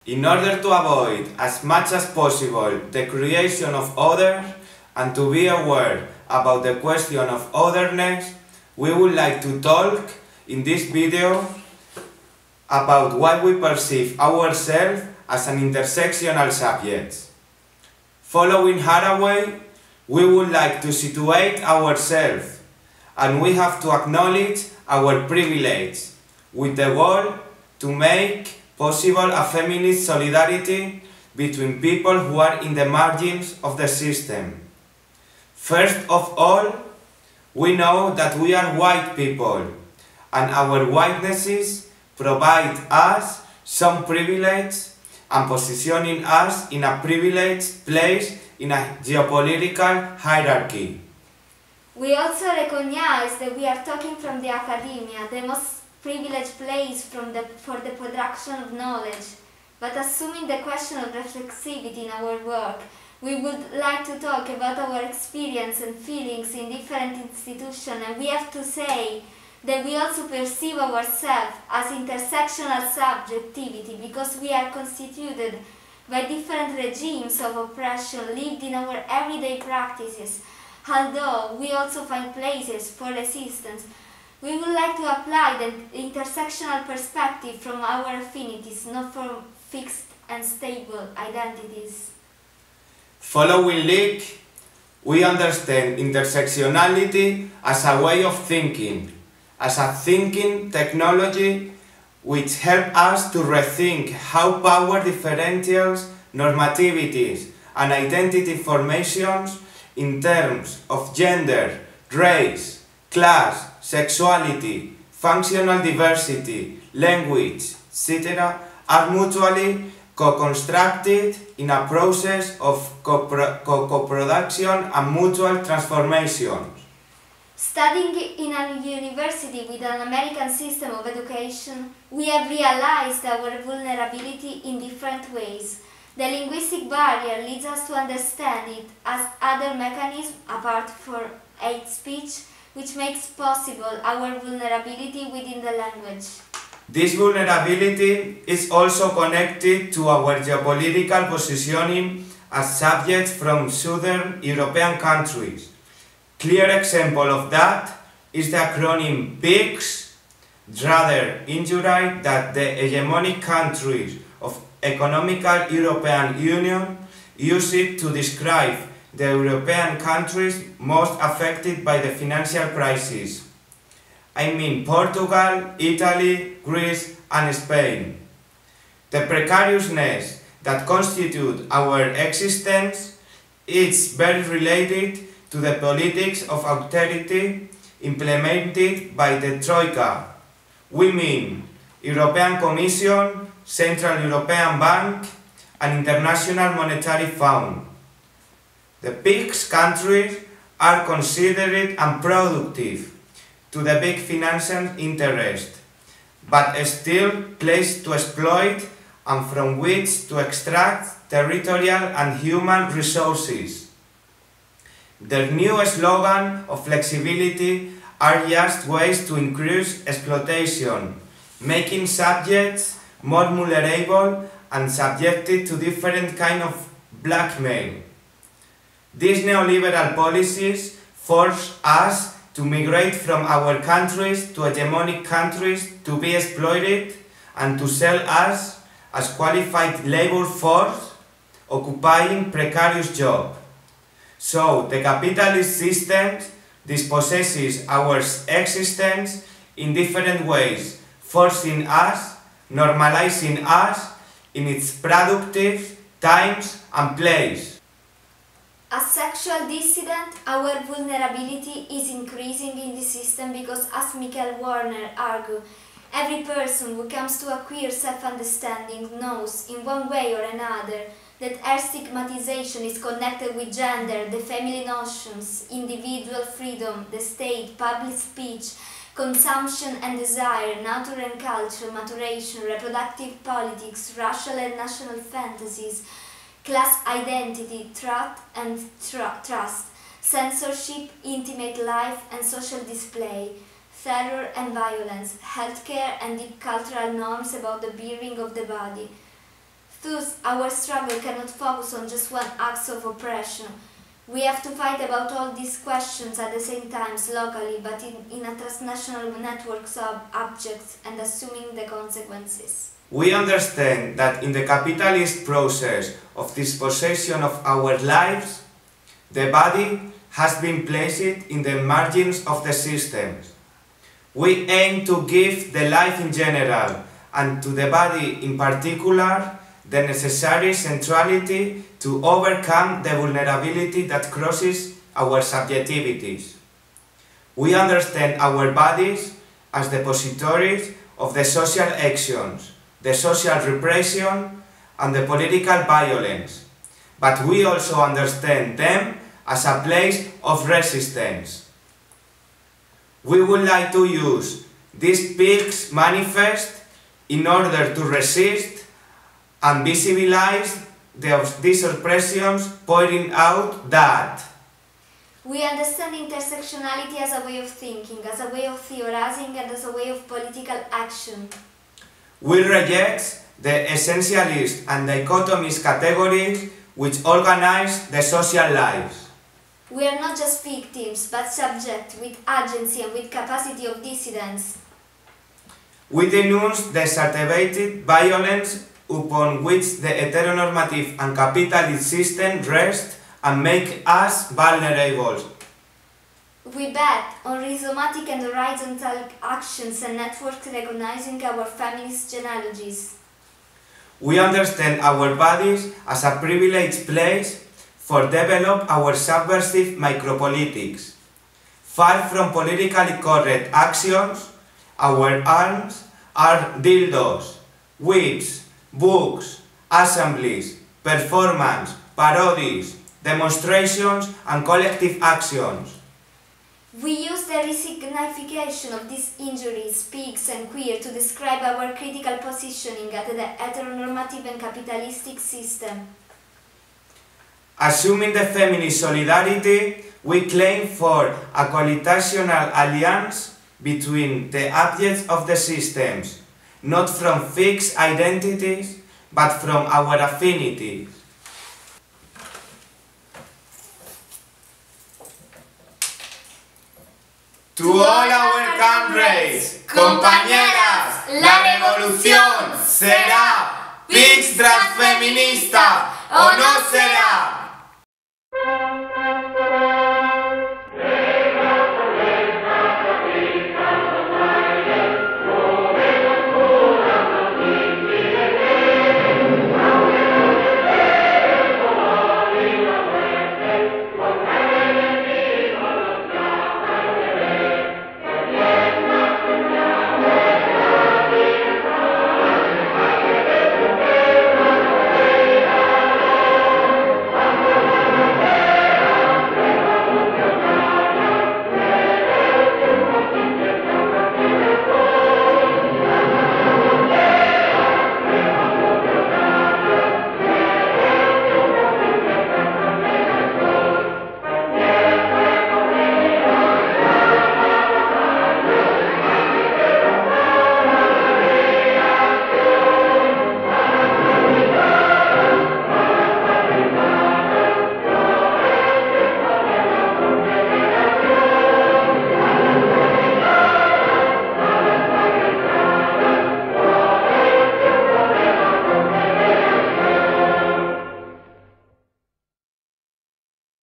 In order to avoid as much as possible the creation of others and to be aware about the question of otherness, we would like to talk in this video about why we perceive ourselves as an intersectional subject. Following Haraway, we would like to situate ourselves, and we have to acknowledge our privilege, with the goal to make possible a feminist solidarity between people who are in the margins of the system. First of all, we know that we are white people, and our whitenesses provide us some privilege and positioning us in a privileged place in a geopolitical hierarchy. We also recognize that we are talking from the academia, the most privileged place for the production of knowledge. But assuming the question of reflexivity in our work, we would like to talk about our experience and feelings in different institutions, and we have to say that we also perceive ourselves as intersectional subjectivity because we are constituted by different regimes of oppression lived in our everyday practices, although we also find places for resistance. We would like to apply the intersectional perspective from our affinities, not from fixed and stable identities. Following Lykke, we understand intersectionality as a way of thinking, as a thinking technology which helps us to rethink how power differentials, normativities, and identity formations in terms of gender, race, class, sexuality, functional diversity, language, etc. are mutually co-constructed in a process of co-coproduction and mutual transformation. Studying in a university with an American system of education, we have realized our vulnerability in different ways. The linguistic barrier leads us to understand it as other mechanism apart from hate speech, which makes possible our vulnerability within the language. This vulnerability is also connected to our geopolitical positioning as subjects from southern European countries. Clear example of that is the acronym P.I.G.S, rather injured that the hegemonic countries of economical European Union use it to describe the European countries most affected by the financial crisis. I mean Portugal, Italy, Greece, and Spain. The precariousness that constitute our existence is very related to the politics of austerity implemented by the TROIKA. We mean European Commission, Central European Bank, and International Monetary Fund. The P.I.G.S countries are considered unproductive to the big financial interest, but still placed to exploit and from which to extract territorial and human resources. Their new slogan of flexibility are just ways to increase exploitation, making subjects more vulnerable and subjected to different kinds of blackmail. These neoliberal policies force us to migrate from our countries to hegemonic countries to be exploited and to sell us as qualified labor force occupying precarious jobs. So the capitalist system dispossesses our existence in different ways, forcing us, normalizing us in its productive times and place. As sexual dissident, our vulnerability is increasing in the system because, as Michael Warner argued, every person who comes to a queer self-understanding knows, in one way or another, that her stigmatization is connected with gender, the family notions, individual freedom, the state, public speech, consumption and desire, nature and culture, maturation, reproductive politics, racial and national fantasies, class identity, truth and trust, censorship, intimate life and social display, terror and violence, healthcare and deep cultural norms about the bearing of the body. Thus, our struggle cannot focus on just one act of oppression. We have to fight about all these questions at the same time, locally, but in a transnational network of objects and assuming the consequences. We understand that in the capitalist process of dispossession of our lives, the body has been placed in the margins of the systems. We aim to give the life in general, and to the body in particular, the necessary centrality to overcome the vulnerability that crosses our subjectivities. We understand our bodies as depositories of the social actions, the social repression, and the political violence, but we also understand them as a place of resistance. We would like to use this P.I.G.S manifest in order to resist and visibilize these oppressions, pointing out that we understand intersectionality as a way of thinking, as a way of theorizing, and as a way of political action. We reject the essentialist and dichotomist categories which organize the social lives. We are not just victims, but subjects with agency and with capacity of dissidence. We denounce the exacerbated violence upon which the heteronormative and capitalist system rest and make us vulnerable. We bet on rhizomatic and horizontal actions and networks recognizing our feminist genealogies. We understand our bodies as a privileged place for develop our subversive micropolitics. Far from politically correct actions, our arms are dildos, whips, books, assemblies, performance, parodies, demonstrations, and collective actions. We use the resignification of these injuries, P.I.G.S, and queer to describe our critical positioning at the heteronormative and capitalistic system. Assuming the feminist solidarity, we claim for a coalitional alliance between the objects of the systems, not from fixed identities, but from our affinities. To all our comrades, compañeras, la revolución será P.I.G.S transfeminista o no será.